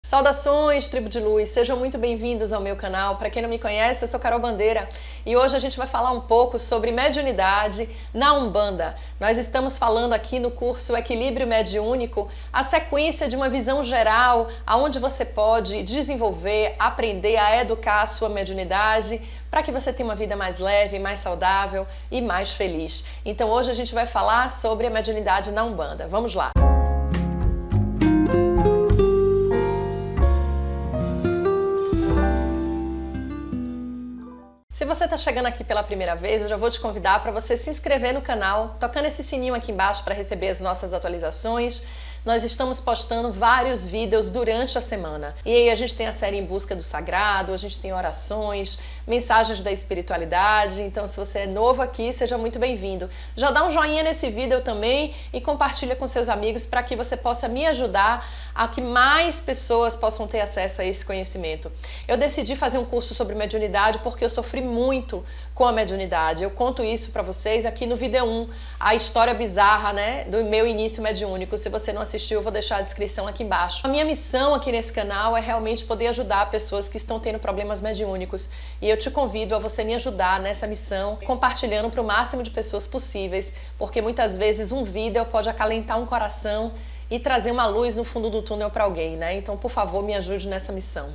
Saudações, tribo de luz, sejam muito bem-vindos ao meu canal. Para quem não me conhece, eu sou Carol Bandeira e hoje a gente vai falar um pouco sobre mediunidade na Umbanda. Nós estamos falando aqui no curso Equilíbrio Mediúnico a sequência de uma visão geral aonde você pode desenvolver, aprender a educar a sua mediunidade para que você tenha uma vida mais leve, mais saudável e mais feliz. Então hoje a gente vai falar sobre a mediunidade na Umbanda. Vamos lá! Se você está chegando aqui pela primeira vez, eu já vou te convidar para você se inscrever no canal, tocando esse sininho aqui embaixo para receber as nossas atualizações. Nós estamos postando vários vídeos durante a semana. E aí a gente tem a série Em Busca do Sagrado, a gente tem orações, mensagens da espiritualidade. Então, se você é novo aqui, seja muito bem-vindo. Já dá um joinha nesse vídeo também e compartilha com seus amigos para que você possa me ajudar a que mais pessoas possam ter acesso a esse conhecimento. Eu decidi fazer um curso sobre mediunidade porque eu sofri muito com a mediunidade. Eu conto isso para vocês aqui no vídeo 1, a história bizarra, né, do meu início mediúnico. Se você não assistiu, eu vou deixar a descrição aqui embaixo. A minha missão aqui nesse canal é realmente poder ajudar pessoas que estão tendo problemas mediúnicos. E eu te convido a você me ajudar nessa missão, compartilhando para o máximo de pessoas possíveis, porque muitas vezes um vídeo pode acalentar um coração e trazer uma luz no fundo do túnel para alguém, né? Então, por favor, me ajude nessa missão.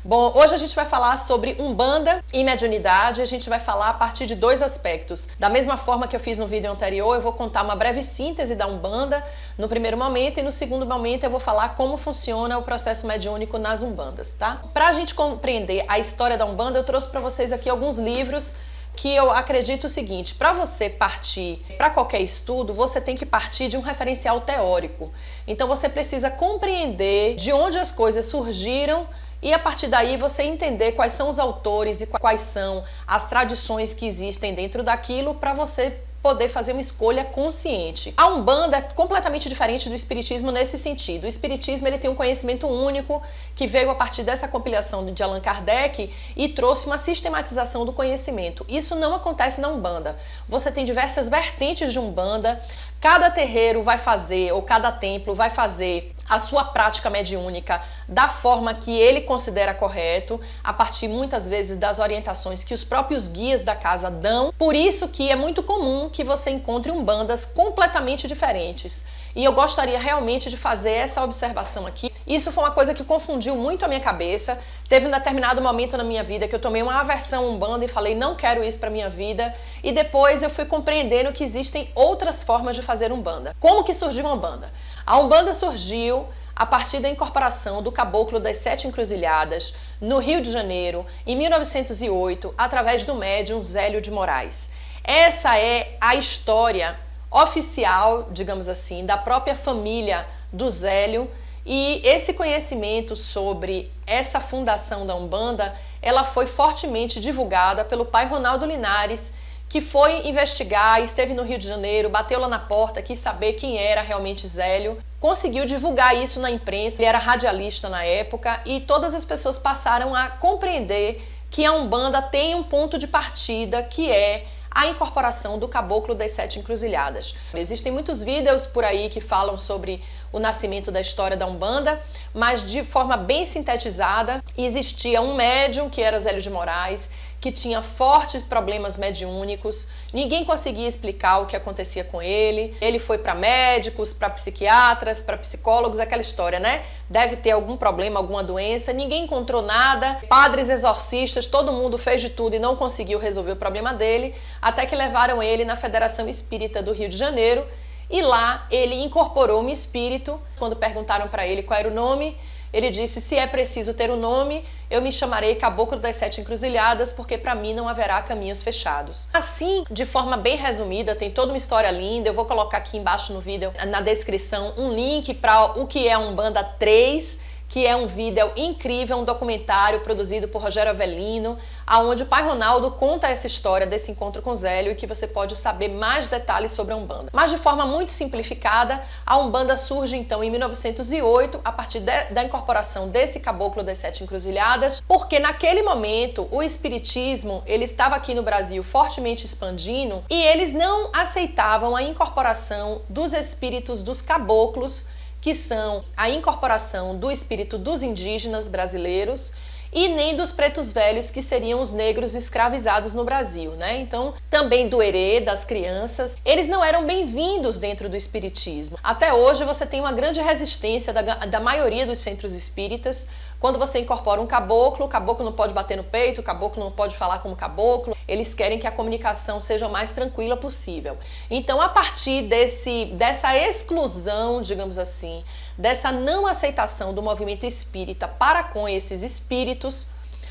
Bom, hoje a gente vai falar sobre Umbanda e mediunidade. A gente vai falar a partir de dois aspectos. Da mesma forma que eu fiz no vídeo anterior, eu vou contar uma breve síntese da Umbanda no primeiro momento e no segundo momento eu vou falar como funciona o processo mediúnico nas Umbandas, tá? Para a gente compreender a história da Umbanda, eu trouxe para vocês aqui alguns livros que eu acredito o seguinte: para você partir para qualquer estudo, você tem que partir de um referencial teórico. Então você precisa compreender de onde as coisas surgiram e a partir daí você entender quais são os autores e quais são as tradições que existem dentro daquilo para você poder fazer uma escolha consciente. A Umbanda é completamente diferente do Espiritismo nesse sentido. O Espiritismo ele tem um conhecimento único que veio a partir dessa compilação de Allan Kardec e trouxe uma sistematização do conhecimento. Isso não acontece na Umbanda. Você tem diversas vertentes de Umbanda, cada terreiro vai fazer, ou cada templo vai fazer a sua prática mediúnica da forma que ele considera correto, a partir muitas vezes das orientações que os próprios guias da casa dão. Por isso que é muito comum que você encontre umbandas completamente diferentes. E eu gostaria realmente de fazer essa observação aqui. Isso foi uma coisa que confundiu muito a minha cabeça. Teve um determinado momento na minha vida que eu tomei uma aversão à Umbanda e falei, não quero isso para minha vida. E depois eu fui compreendendo que existem outras formas de fazer Umbanda. Como que surgiu a Umbanda? A Umbanda surgiu a partir da incorporação do Caboclo das Sete Encruzilhadas no Rio de Janeiro, em 1908, através do médium Zélio de Moraes. Essa é a história oficial, digamos assim, da própria família do Zélio, e esse conhecimento sobre essa fundação da Umbanda, ela foi fortemente divulgada pelo pai Ronaldo Linares, que foi investigar, esteve no Rio de Janeiro, bateu lá na porta, quis saber quem era realmente Zélio, conseguiu divulgar isso na imprensa, ele era radialista na época, e todas as pessoas passaram a compreender que a Umbanda tem um ponto de partida, que é a incorporação do Caboclo das Sete Encruzilhadas. Existem muitos vídeos por aí que falam sobre o nascimento da história da Umbanda, mas de forma bem sintetizada. Existia um médium, que era Zélio de Moraes, que tinha fortes problemas mediúnicos, ninguém conseguia explicar o que acontecia com ele. Ele foi para médicos, para psiquiatras, para psicólogos, aquela história, né? Deve ter algum problema, alguma doença, ninguém encontrou nada. Padres, exorcistas, todo mundo fez de tudo e não conseguiu resolver o problema dele, até que levaram ele na Federação Espírita do Rio de Janeiro e lá ele incorporou um espírito. Quando perguntaram para ele qual era o nome, ele disse, se é preciso ter um nome, eu me chamarei Caboclo das Sete Encruzilhadas, porque para mim não haverá caminhos fechados. Assim, de forma bem resumida, tem toda uma história linda. Eu vou colocar aqui embaixo no vídeo, na descrição, um link para o que é a Umbanda 3, que é um vídeo incrível, um documentário produzido por Rogério Avelino, aonde o pai Ronaldo conta essa história desse encontro com Zélio e que você pode saber mais detalhes sobre a Umbanda. Mas de forma muito simplificada, a Umbanda surge então em 1908, a partir da incorporação desse Caboclo das Sete Encruzilhadas, porque naquele momento o espiritismo ele estava aqui no Brasil fortemente expandindo e eles não aceitavam a incorporação dos espíritos dos caboclos que são a incorporação do espírito dos indígenas brasileiros e nem dos pretos velhos, que seriam os negros escravizados no Brasil, né? Então, também do herê, das crianças, eles não eram bem-vindos dentro do espiritismo. Até hoje você tem uma grande resistência da maioria dos centros espíritas. Quando você incorpora um caboclo, o caboclo não pode bater no peito, o caboclo não pode falar como caboclo, eles querem que a comunicação seja o mais tranquila possível. Então, a partir dessa exclusão, digamos assim, dessa não aceitação do movimento espírita para com esses espíritos,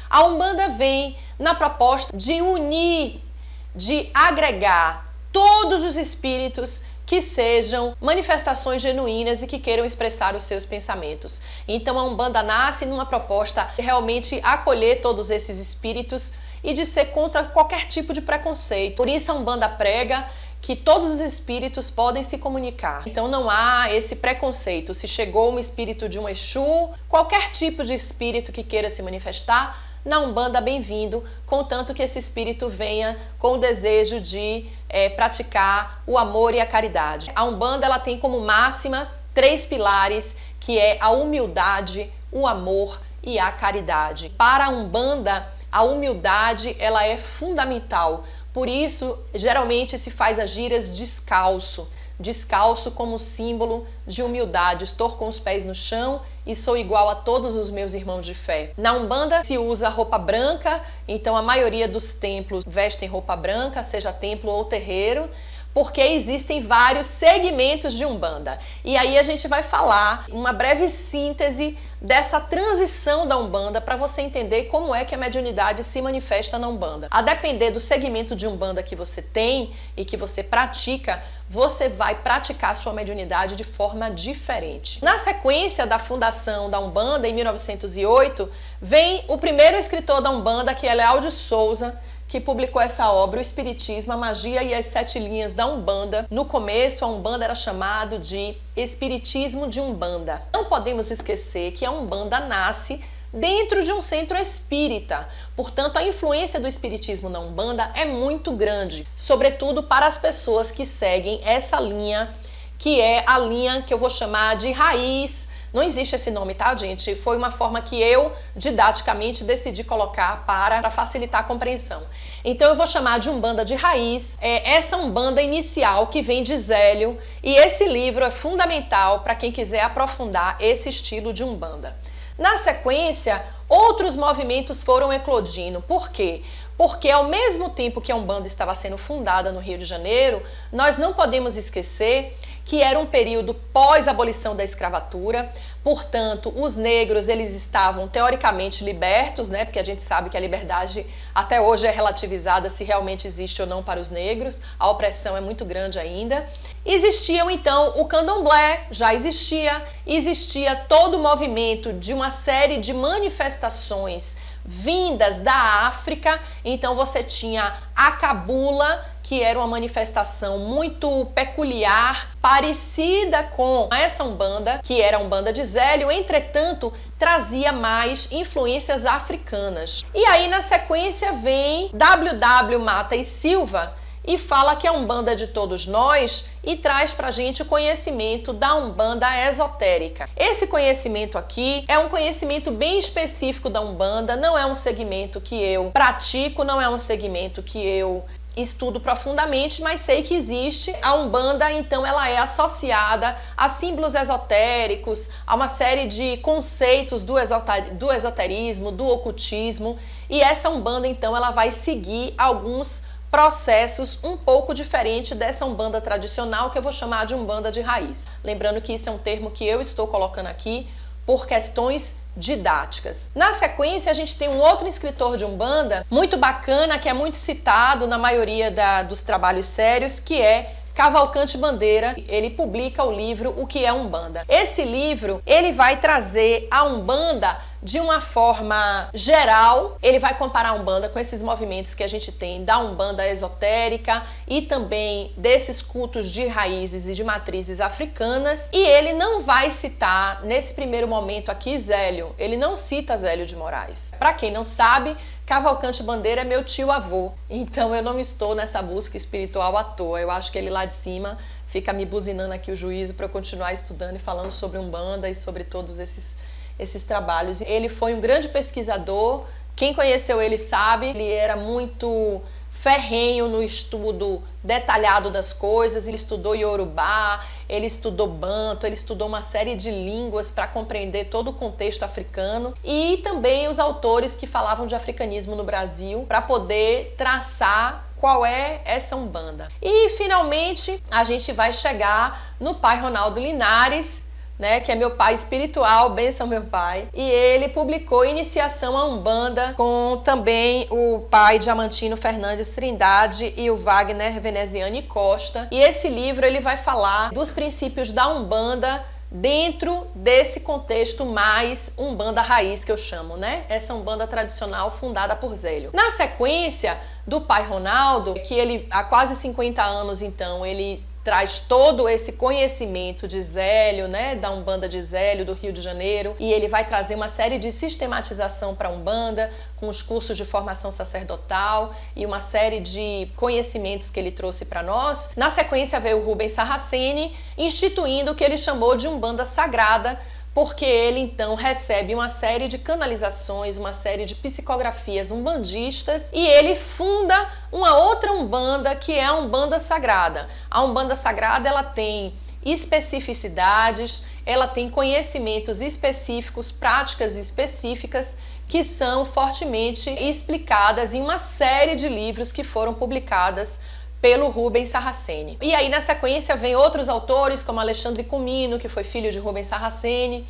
a Umbanda vem na proposta de unir, de agregar todos os espíritos que sejam manifestações genuínas e que queiram expressar os seus pensamentos. Então a Umbanda nasce numa proposta de realmente acolher todos esses espíritos e de ser contra qualquer tipo de preconceito. Por isso a Umbanda prega que todos os espíritos podem se comunicar. Então não há esse preconceito. Se chegou um espírito de um Exu, qualquer tipo de espírito que queira se manifestar, na Umbanda, bem-vindo, contanto que esse espírito venha com o desejo de praticar o amor e a caridade. A Umbanda, ela tem como máxima 3 pilares, que é a humildade, o amor e a caridade. Para a Umbanda, a humildade, ela é fundamental. Por isso, geralmente se faz as giras descalço como símbolo de humildade. Estou com os pés no chão e sou igual a todos os meus irmãos de fé. Na Umbanda se usa roupa branca, então a maioria dos templos vestem roupa branca, seja templo ou terreiro, porque existem vários segmentos de Umbanda. E aí a gente vai falar uma breve síntese dessa transição da Umbanda para você entender como é que a mediunidade se manifesta na Umbanda. A depender do segmento de Umbanda que você tem e que você pratica, você vai praticar sua mediunidade de forma diferente. Na sequência da fundação da Umbanda, em 1908, vem o primeiro escritor da Umbanda, que é Leal de Souza, que publicou essa obra, O Espiritismo, a Magia e as 7 Linhas da Umbanda. No começo, a Umbanda era chamado de Espiritismo de Umbanda. Não podemos esquecer que a Umbanda nasce dentro de um centro espírita. Portanto, a influência do espiritismo na Umbanda é muito grande, sobretudo para as pessoas que seguem essa linha, que é a linha que eu vou chamar de raiz. Não existe esse nome, tá, gente? Foi uma forma que eu, didaticamente, decidi colocar para facilitar a compreensão. Então eu vou chamar de Umbanda de raiz, essa Umbanda inicial que vem de Zélio, e esse livro é fundamental para quem quiser aprofundar esse estilo de Umbanda. Na sequência, outros movimentos foram eclodindo. Por quê? Porque ao mesmo tempo que a Umbanda estava sendo fundada no Rio de Janeiro, nós não podemos esquecer que era um período pós-abolição da escravatura. Portanto, os negros, eles estavam teoricamente libertos, né? Porque a gente sabe que a liberdade até hoje é relativizada se realmente existe ou não para os negros. A opressão é muito grande ainda. Existiam então o candomblé, já existia todo o movimento de uma série de manifestações vindas da África. Então você tinha a cabula, que era uma manifestação muito peculiar, parecida com essa Umbanda, que era a Umbanda de Zélio, entretanto, trazia mais influências africanas. E aí, na sequência, vem W.W. Mata e Silva e fala que a Umbanda é de todos nós e traz pra gente o conhecimento da Umbanda esotérica. Esse conhecimento aqui é um conhecimento bem específico da Umbanda, não é um segmento que eu pratico, não é um segmento que eu estudo profundamente, mas sei que existe. A Umbanda, então, ela é associada a símbolos esotéricos, a uma série de conceitos do esoterismo, do ocultismo, e essa Umbanda, então, ela vai seguir alguns processos um pouco diferente dessa Umbanda tradicional, que eu vou chamar de Umbanda de raiz. Lembrando que isso é um termo que eu estou colocando aqui por questões didáticas. Na sequência, a gente tem um outro escritor de Umbanda muito bacana, que é muito citado na maioria dos trabalhos sérios, que é Cavalcante Bandeira. Ele publica o livro O que é Umbanda. Esse livro, ele vai trazer a Umbanda de uma forma geral. Ele vai comparar a Umbanda com esses movimentos que a gente tem da Umbanda esotérica e também desses cultos de raízes e de matrizes africanas. E ele não vai citar, nesse primeiro momento aqui, Zélio. Ele não cita Zélio de Moraes. Para quem não sabe, Cavalcante Bandeira é meu tio-avô. Então eu não estou nessa busca espiritual à toa. Eu acho que ele lá de cima fica me buzinando aqui o juízo para eu continuar estudando e falando sobre Umbanda e sobre todos esses trabalhos. Ele foi um grande pesquisador, quem conheceu ele sabe, ele era muito ferrenho no estudo detalhado das coisas, ele estudou Yorubá, ele estudou Banto, ele estudou uma série de línguas para compreender todo o contexto africano e também os autores que falavam de africanismo no Brasil para poder traçar qual é essa Umbanda. E finalmente a gente vai chegar no pai Ronaldo Linares, né, que é meu pai espiritual, benção meu pai, e ele publicou Iniciação à Umbanda com também o pai Diamantino Fernandes Trindade e o Wagner Veneziani Costa, e esse livro ele vai falar dos princípios da Umbanda dentro desse contexto mais Umbanda raiz que eu chamo, né? Essa Umbanda tradicional fundada por Zélio. Na sequência do pai Ronaldo, que ele há quase 50 anos então, ele traz todo esse conhecimento de Zélio, né, da Umbanda de Zélio, do Rio de Janeiro, e ele vai trazer uma série de sistematização para a Umbanda, com os cursos de formação sacerdotal e uma série de conhecimentos que ele trouxe para nós. Na sequência veio o Rubens Sarraceni, instituindo o que ele chamou de Umbanda Sagrada, porque ele então recebe uma série de canalizações, uma série de psicografias umbandistas e ele funda uma outra Umbanda que é a Umbanda Sagrada. A Umbanda Sagrada ela tem especificidades, ela tem conhecimentos específicos, práticas específicas que são fortemente explicadas em uma série de livros que foram publicadas pelo Rubens Sarraceni. E aí na sequência vem outros autores como Alexandre Comino, que foi filho de Rubens Sarraceni,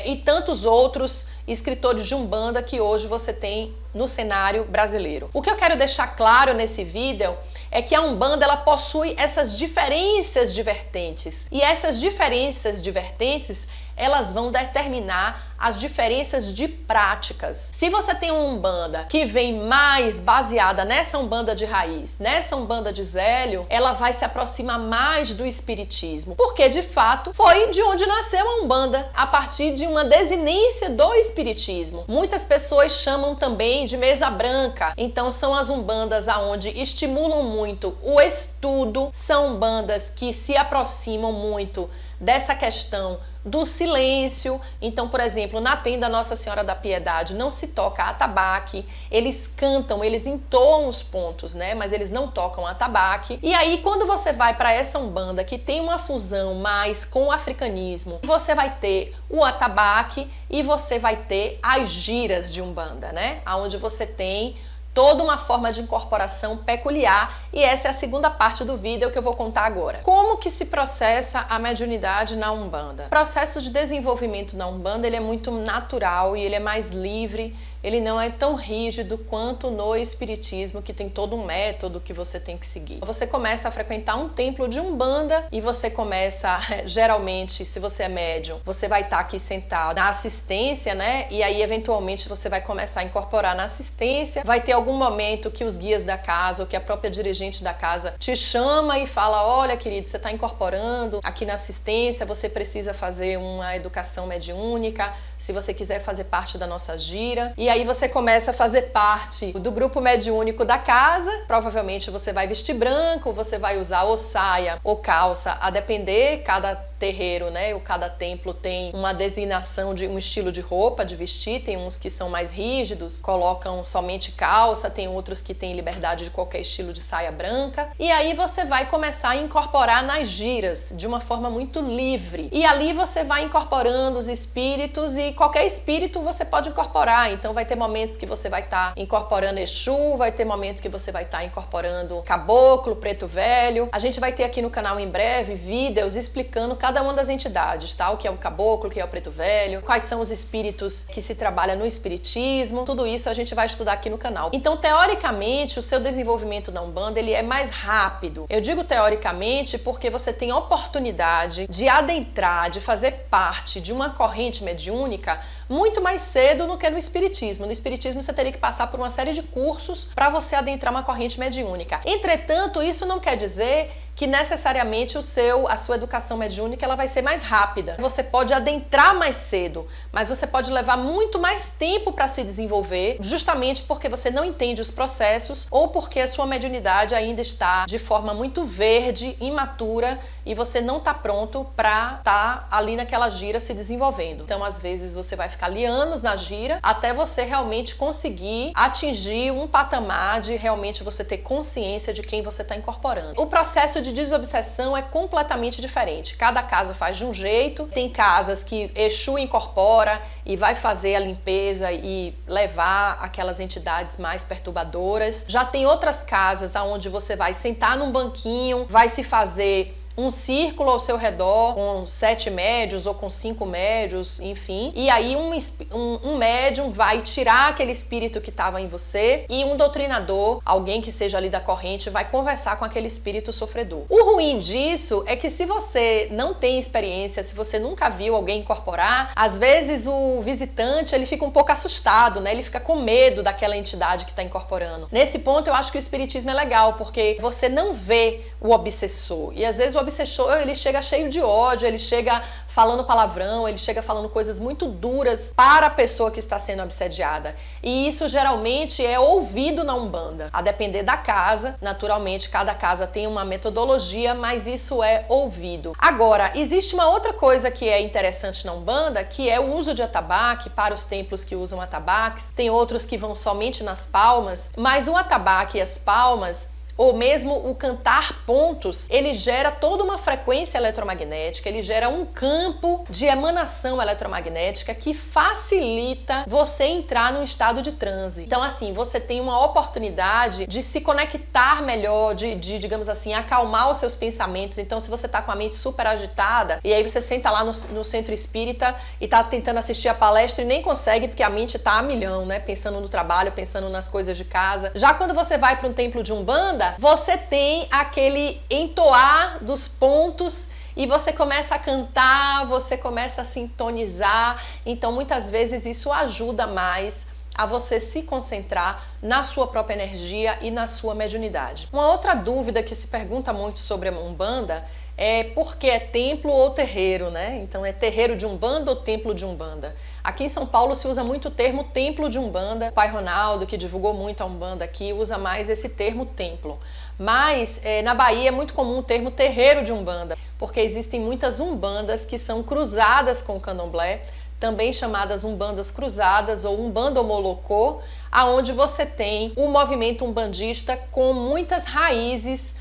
e tantos outros escritores de Umbanda que hoje você tem no cenário brasileiro. O que eu quero deixar claro nesse vídeo é que a Umbanda ela possui essas diferenças de vertentes, e essas diferenças de vertentes elas vão determinar as diferenças de práticas. Se você tem uma Umbanda que vem mais baseada nessa Umbanda de raiz, nessa Umbanda de Zélio, ela vai se aproximar mais do espiritismo, porque de fato foi de onde nasceu a Umbanda, a partir de uma desinência do espiritismo. Muitas pessoas chamam também de mesa branca, então são as Umbandas aonde estimulam muito o estudo, são Umbandas que se aproximam muito dessa questão do silêncio. Então, por exemplo, na tenda Nossa Senhora da Piedade não se toca atabaque, eles cantam, eles entoam os pontos, né? Mas eles não tocam atabaque. E aí, quando você vai para essa Umbanda que tem uma fusão mais com o africanismo, você vai ter o atabaque e você vai ter as giras de Umbanda, né? Onde você tem toda uma forma de incorporação peculiar, e essa é a segunda parte do vídeo que eu vou contar agora. Como que se processa a mediunidade na Umbanda? O processo de desenvolvimento na Umbanda ele é muito natural e ele é mais livre, ele não é tão rígido quanto no espiritismo, que tem todo um método que você tem que seguir. Você começa a frequentar um templo de Umbanda e você começa, geralmente, se você é médium, você vai estar aqui sentado na assistência, né? E aí, eventualmente, você vai começar a incorporar na assistência. Vai ter algum momento que os guias da casa ou que a própria dirigente da casa te chama e fala: olha, querido, você está incorporando aqui na assistência, você precisa fazer uma educação mediúnica, se você quiser fazer parte da nossa gira. E aí você começa a fazer parte do grupo mediúnico da casa. Provavelmente você vai vestir branco, você vai usar ou saia ou calça, a depender, cada terreiro, né, ou cada templo tem uma designação de um estilo de roupa, de vestir. Tem uns que são mais rígidos, colocam somente calça, tem outros que têm liberdade de qualquer estilo de saia branca. E aí você vai começar a incorporar nas giras de uma forma muito livre. E ali você vai incorporando os espíritos, e qualquer espírito você pode incorporar. Então vai ter momentos que você vai estar incorporando Exu, vai ter momentos que você vai estar incorporando Caboclo, Preto Velho. A gente vai ter aqui no canal em breve vídeos explicando cada uma das entidades, tá? O que é o Caboclo, o que é o Preto Velho, quais são os espíritos que se trabalha no espiritismo, tudo isso a gente vai estudar aqui no canal. Então, teoricamente, o seu desenvolvimento na Umbanda, ele é mais rápido. Eu digo teoricamente porque você tem a oportunidade de adentrar, de fazer parte de uma corrente mediúnica muito mais cedo do que no espiritismo. No espiritismo você teria que passar por uma série de cursos para você adentrar uma corrente mediúnica. Entretanto, isso não quer dizer que necessariamente a sua educação mediúnica ela vai ser mais rápida. Você pode adentrar mais cedo, mas você pode levar muito mais tempo para se desenvolver, justamente porque você não entende os processos ou porque a sua mediunidade ainda está de forma muito verde, imatura, e você não tá pronto para tá ali naquela gira se desenvolvendo. Então, às vezes, você vai ficar ali anos na gira até você realmente conseguir atingir um patamar de realmente você ter consciência de quem você está incorporando. O processo de desobsessão é completamente diferente. Cada casa faz de um jeito. Tem casas que Exu incorpora e vai fazer a limpeza e levar aquelas entidades mais perturbadoras. Já tem outras casas onde você vai sentar num banquinho, vai se fazer um círculo ao seu redor com 7 médios ou com 5 médios, enfim. E aí um médium vai tirar aquele espírito que estava em você e um doutrinador, alguém que seja ali da corrente, vai conversar com aquele espírito sofredor. O ruim disso é que se você não tem experiência, se você nunca viu alguém incorporar, às vezes o visitante ele fica um pouco assustado, né? Ele fica com medo daquela entidade que está incorporando. Nesse ponto eu acho que o espiritismo é legal, porque você não vê o obsessor. E às vezes o obsessor, ele chega cheio de ódio, ele chega falando palavrão, ele chega falando coisas muito duras para a pessoa que está sendo obsediada. E isso geralmente é ouvido na Umbanda. A depender da casa, naturalmente cada casa tem uma metodologia, mas isso é ouvido. Agora, existe uma outra coisa que é interessante na Umbanda, que é o uso de atabaque para os templos que usam atabaques. Tem outros que vão somente nas palmas, mas o atabaque e as palmas, ou mesmo o cantar pontos, ele gera toda uma frequência eletromagnética, ele gera um campo de emanação eletromagnética que facilita você entrar num estado de transe. Então, assim, você tem uma oportunidade de se conectar melhor, de digamos assim, acalmar os seus pensamentos. Então, se você tá com a mente super agitada, e aí você senta lá no centro espírita e tá tentando assistir a palestra e nem consegue porque a mente tá a milhão, né? Pensando no trabalho, pensando nas coisas de casa. Já quando você vai para um templo de Umbanda, você tem aquele entoar dos pontos e você começa a cantar, você começa a sintonizar. Então, muitas vezes isso ajuda mais a você se concentrar na sua própria energia e na sua mediunidade. Uma outra dúvida que se pergunta muito sobre a Umbanda é por que é templo ou terreiro, né? Então é terreiro de Umbanda ou templo de Umbanda? Aqui em São Paulo se usa muito o termo templo de Umbanda. O pai Ronaldo, que divulgou muito a Umbanda aqui, usa mais esse termo templo. Mas na Bahia é muito comum o termo terreiro de Umbanda, porque existem muitas Umbandas que são cruzadas com o Candomblé, também chamadas Umbandas cruzadas ou Umbanda Molocô, aonde você tem o movimento umbandista com muitas raízes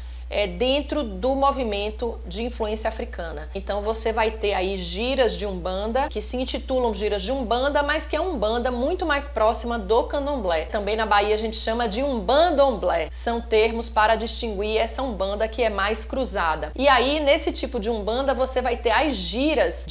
dentro do movimento de influência africana. Então você vai ter aí giras de Umbanda, que se intitulam giras de Umbanda, mas que é Umbanda muito mais próxima do Candomblé. Também na Bahia a gente chama de Umbandomblé. São termos para distinguir essa Umbanda que é mais cruzada. E aí, nesse tipo de Umbanda, você vai ter as giras,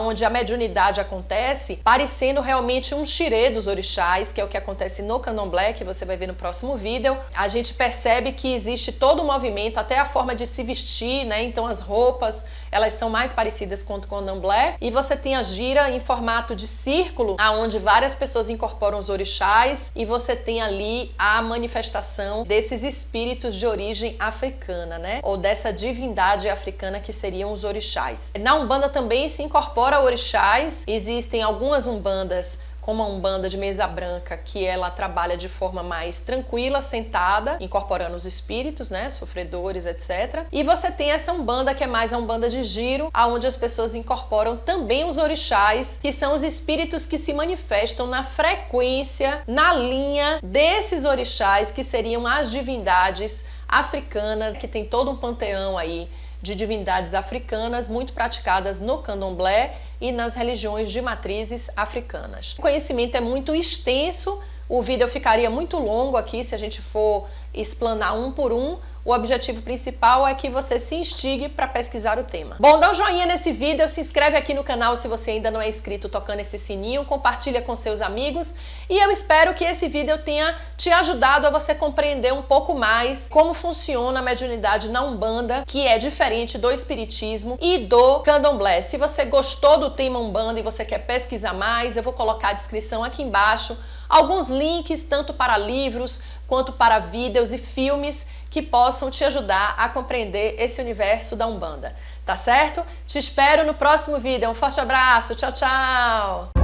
onde a mediunidade acontece, parecendo realmente um xirê dos orixás, que é o que acontece no Candomblé, que você vai ver no próximo vídeo. A gente percebe que existe todo o movimento, até a forma de se vestir, né? Então as roupas, elas são mais parecidas com o Candomblé. E você tem a gira em formato de círculo, aonde várias pessoas incorporam os orixás e você tem ali a manifestação desses espíritos de origem africana, né? Ou dessa divindade africana que seriam os orixás. Na Umbanda também se incorpora orixás. Existem algumas Umbandas, como a Umbanda de Mesa Branca, que ela trabalha de forma mais tranquila, sentada, incorporando os espíritos, né, sofredores, etc. E você tem essa Umbanda que é mais a Umbanda de giro, onde as pessoas incorporam também os orixás, que são os espíritos que se manifestam na frequência, na linha desses orixás, que seriam as divindades africanas, que tem todo um panteão aí de divindades africanas muito praticadas no Candomblé e nas religiões de matrizes africanas. O conhecimento é muito extenso, o vídeo ficaria muito longo aqui se a gente for explanar um por um. O objetivo principal é que você se instigue para pesquisar o tema. Bom, dá um joinha nesse vídeo, se inscreve aqui no canal se você ainda não é inscrito, tocando esse sininho, compartilha com seus amigos e eu espero que esse vídeo tenha te ajudado a você compreender um pouco mais como funciona a mediunidade na Umbanda, que é diferente do espiritismo e do Candomblé. Se você gostou do tema Umbanda e você quer pesquisar mais, eu vou colocar a descrição aqui embaixo, alguns links tanto para livros quanto para vídeos e filmes que possam te ajudar a compreender esse universo da Umbanda, tá certo? Te espero no próximo vídeo. Um forte abraço, tchau, tchau!